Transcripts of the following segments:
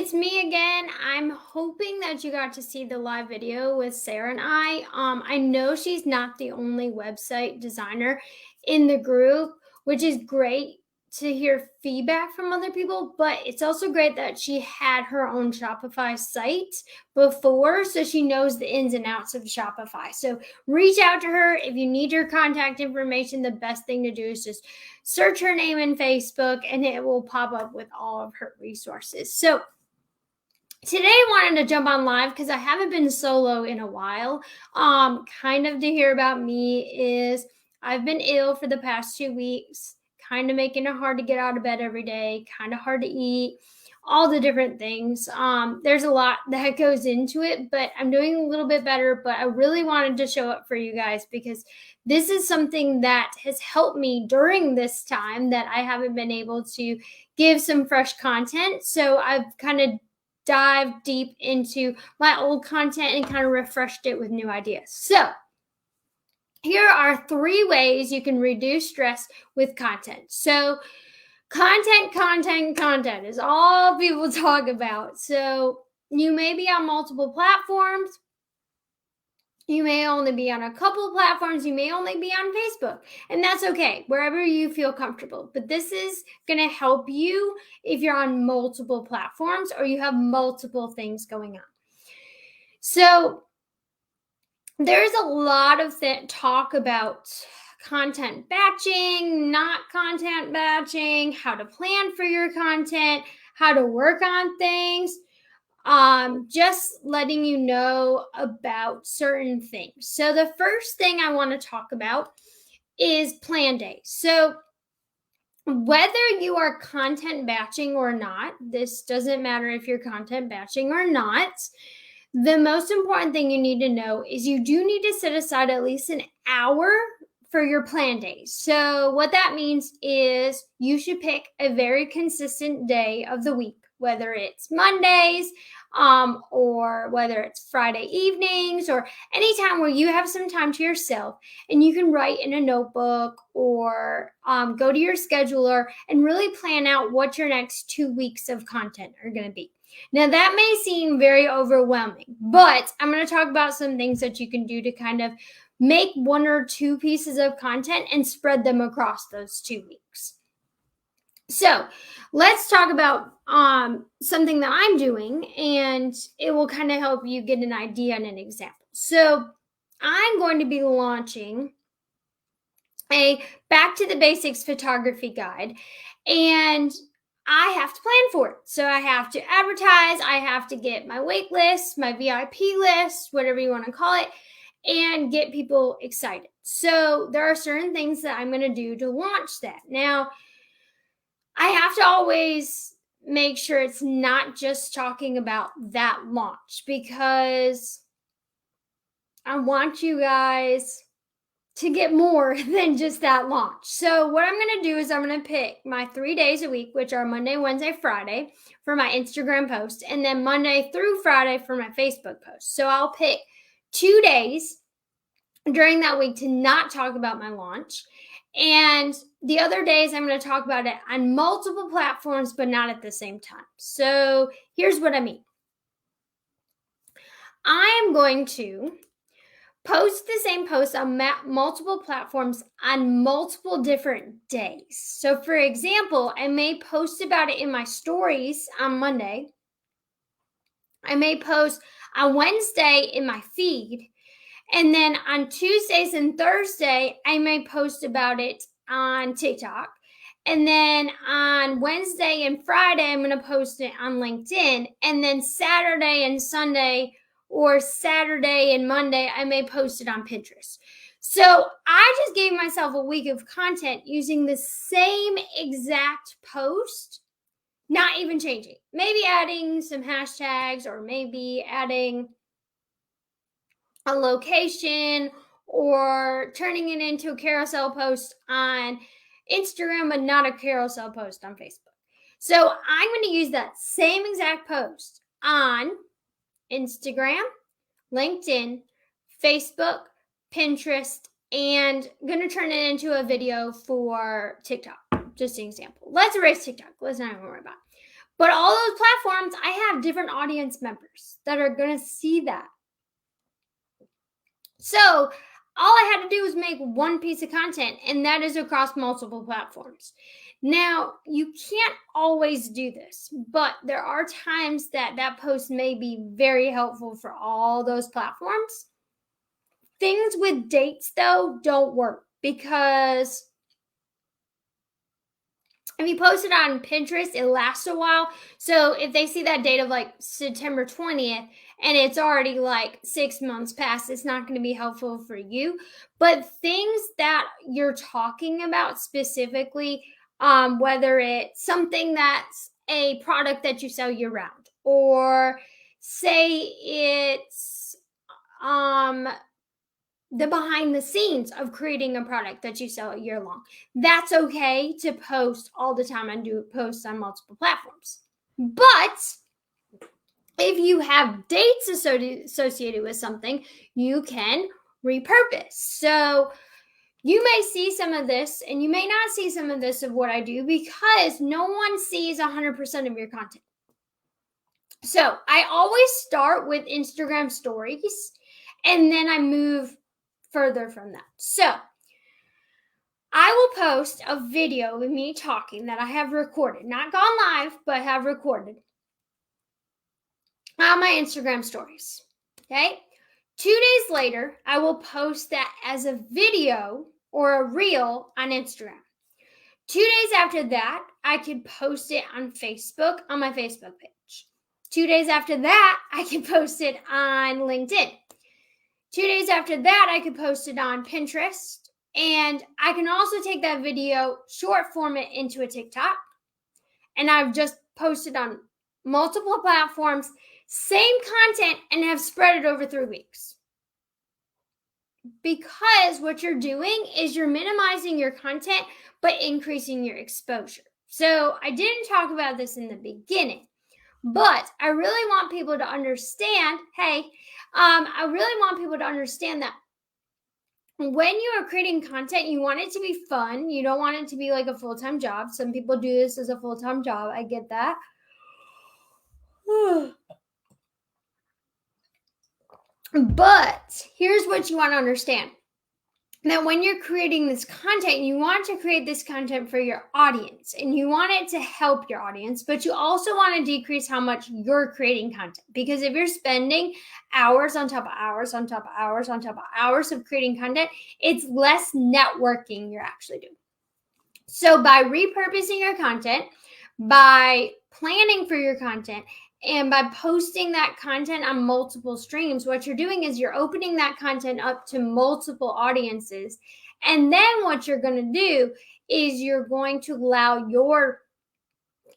it's me again. I'm hoping that you got to see the live video with Sarah and I. I know she's not the only website designer in the group, which is great to hear feedback from other people, but it's also great that she had her own Shopify site before, so she knows the ins and outs of Shopify. So reach out to her if you need her contact information. The best thing to do is just search her name in Facebook and it will pop up with all of her resources. So today I wanted to jump on live because I haven't been solo in a while. Kind of to hear about me is I've been ill for the past 2 weeks, kind of making it hard to get out of bed every day, kind of hard to eat, all the different things. There's a lot that goes into it, but I'm doing a little bit better. But I really wanted to show up for you guys because this is something that has helped me during this time that I haven't been able to give some fresh content. So I've kind of dived deep into my old content and kind of refreshed it with new ideas. So here are 3 ways you can reduce stress with content. So content is all people talk about. So you may be on multiple platforms. You may only be on a couple of platforms. You may only be on Facebook, and that's okay, wherever you feel comfortable. But this is going to help you if you're on multiple platforms or you have multiple things going on. So there's a lot of talk about content batching, not content batching, how to plan for your content, how to work on things. Just letting you know about certain things. So the first thing I want to talk about is plan days. So whether you are content batching or not, this doesn't matter if you're content batching or not. The most important thing you need to know is you do need to set aside at least an hour for your plan days. So what that means is you should pick a very consistent day of the week, whether it's Mondays, or whether it's Friday evenings, or anytime where you have some time to yourself and you can write in a notebook or go to your scheduler and really plan out what your next 2 weeks of content are going to be. Now, that may seem very overwhelming, but I'm going to talk about some things that you can do to kind of make 1 or 2 pieces of content and spread them across those 2 weeks. So let's talk about something that I'm doing, and it will kind of help you get an idea and an example. So I'm going to be launching a Back to the Basics photography guide, and I have to plan for it. So I have to advertise, I have to get my wait list, my VIP list, whatever you want to call it, and get people excited. So there are certain things that I'm going to do to launch that. Now, I have to always make sure it's not just talking about that launch, because I want you guys to get more than just that launch. So what I'm going to do is I'm going to pick my 3 days a week, which are Monday, Wednesday, Friday for my Instagram post, and then Monday through Friday for my Facebook post. So I'll pick 2 days during that week to not talk about my launch. And the other days I'm going to talk about it on multiple platforms, but not at the same time. So here's what I mean. I am going to post the same post on multiple platforms on multiple different days. So for example, I may post about it in my stories on Monday. I may post on Wednesday in my feed. And then on Tuesdays and Thursday, I may post about it on TikTok. And then on Wednesday and Friday, I'm going to post it on LinkedIn. And then Saturday and Sunday, or Saturday and Monday, I may post it on Pinterest. So I just gave myself a week of content using the same exact post, not even changing. Maybe adding some hashtags, or maybe adding a location, or turning it into a carousel post on Instagram, but not a carousel post on Facebook. So I'm going to use that same exact post on Instagram, LinkedIn, Facebook, Pinterest, and I'm going to turn it into a video for TikTok. Just an example. Let's erase TikTok. Let's not even worry about it. But all those platforms, I have different audience members that are going to see that. So all I had to do was make one piece of content, and that is across multiple platforms. Now, you can't always do this, but there are times that that post may be very helpful for all those platforms. Things with dates, though, don't work because if you post it on Pinterest, it lasts a while. So if they see that date of like September 20th and it's already like 6 months past, it's not going to be helpful for you. But things that you're talking about specifically, whether it's something that's a product that you sell year round, or say it's the behind the scenes of creating a product that you sell year long. That's okay to post all the time and do posts on multiple platforms. But if you have dates associated with something, you can repurpose. So you may see some of this and you may not see some of this of what I do because no one sees 100% of your content. So I always start with Instagram stories and then I move further from that. So I will post a video of me talking that I have recorded, not gone live, but have recorded on my Instagram stories. Okay. 2 days later, I will post that as a video or a reel on Instagram. 2 days after that, I could post it on Facebook on my Facebook page. 2 days after that, I could post it on LinkedIn. 2 days after that, I could post it on Pinterest. And I can also take that video, short form it into a TikTok. And I've just posted on multiple platforms, same content, and have spread it over 3 weeks. Because what you're doing is you're minimizing your content, but increasing your exposure. So I didn't talk about this in the beginning, but I really want people to understand, I really want people to understand that when you are creating content, you want it to be fun. You don't want it to be like a full-time job. Some people do this as a full-time job. I get that. But here's what you want to understand. That when you're creating this content, you want to create this content for your audience and you want it to help your audience, but you also want to decrease how much you're creating content. Because if you're spending hours on top of hours on top of hours on top of hours of creating content, it's less networking you're actually doing. So by repurposing your content, by planning for your content, and by posting that content on multiple streams, what you're doing is you're opening that content up to multiple audiences. And then what you're going to do is you're going to allow your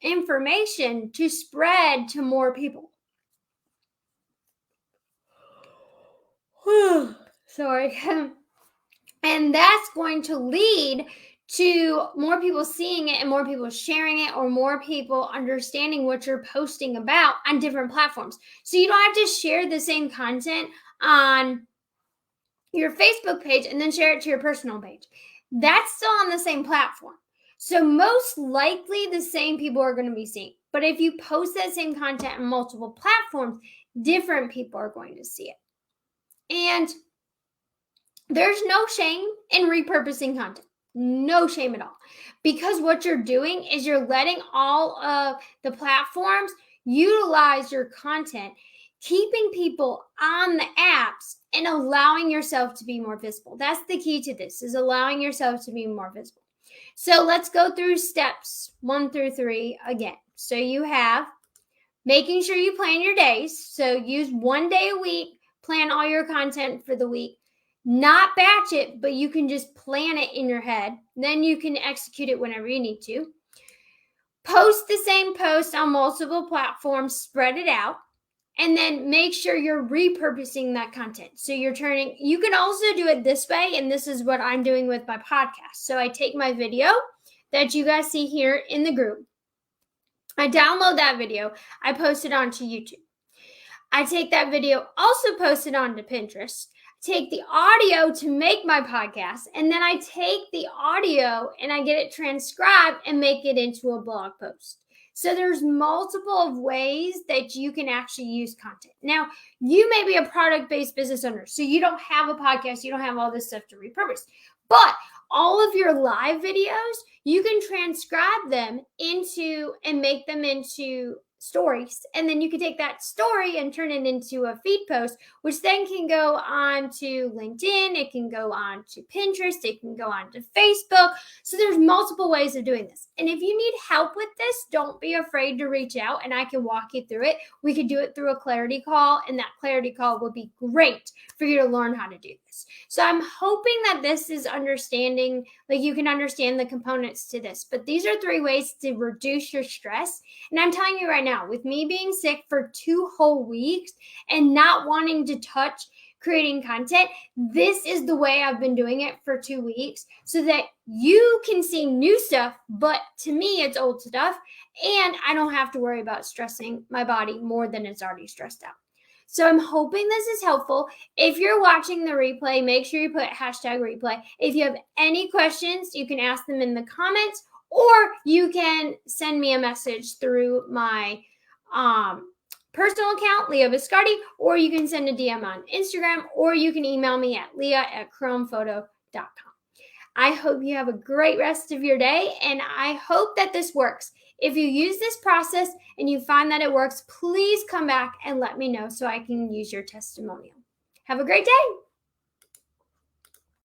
information to spread to more people. Sorry. And that's going to lead to more people seeing it and more people sharing it, or more people understanding what you're posting about on different platforms. So you don't have to share the same content on your Facebook page and then share it to your personal page. That's still on the same platform. So most likely the same people are going to be seeing. But if you post that same content on multiple platforms, different people are going to see it. And there's no shame in repurposing content. No shame at all. Because what you're doing is you're letting all of the platforms utilize your content, keeping people on the apps and allowing yourself to be more visible. That's the key to this, is allowing yourself to be more visible. So let's go through steps 1 through 3 again. So you have making sure you plan your days. So use 1 day a week, plan all your content for the week. Not batch it, but you can just plan it in your head. Then you can execute it whenever you need to. Post the same post on multiple platforms, spread it out, and then make sure you're repurposing that content. So you can also do it this way, and this is what I'm doing with my podcast. So I take my video that you guys see here in the group. I download that video. I post it onto YouTube. I take that video, also post it onto Pinterest. Take the audio to make my podcast, and then I take the audio and I get it transcribed and make it into a blog post. So there's multiple of ways that you can actually use content. Now, you may be a product-based business owner, so you don't have a podcast, you don't have all this stuff to repurpose. But all of your live videos, you can transcribe them into and make them into stories. And then you can take that story and turn it into a feed post, which then can go on to LinkedIn, it can go on to Pinterest, it can go on to Facebook. So there's multiple ways of doing this. And if you need help with this, don't be afraid to reach out and I can walk you through it. We could do it through a clarity call, and that clarity call will be great for you to learn how to do this. So I'm hoping that this is understanding, like you can understand the components to this. But these are 3 ways to reduce your stress. And I'm telling you right now, with me being sick for 2 whole weeks and not wanting to touch creating content, this is the way I've been doing it for 2 weeks so that you can see new stuff, but to me, it's old stuff, and I don't have to worry about stressing my body more than it's already stressed out. So I'm hoping this is helpful. If you're watching the replay, make sure you put #replay. If you have any questions, you can ask them in the comments, or you can send me a message through my personal account, Leah Biscardi, or you can send a DM on Instagram, or you can email me at leah@chromephoto.com. I hope you have a great rest of your day, and I hope that this works. If you use this process and you find that it works, please come back and let me know so I can use your testimonial. Have a great day.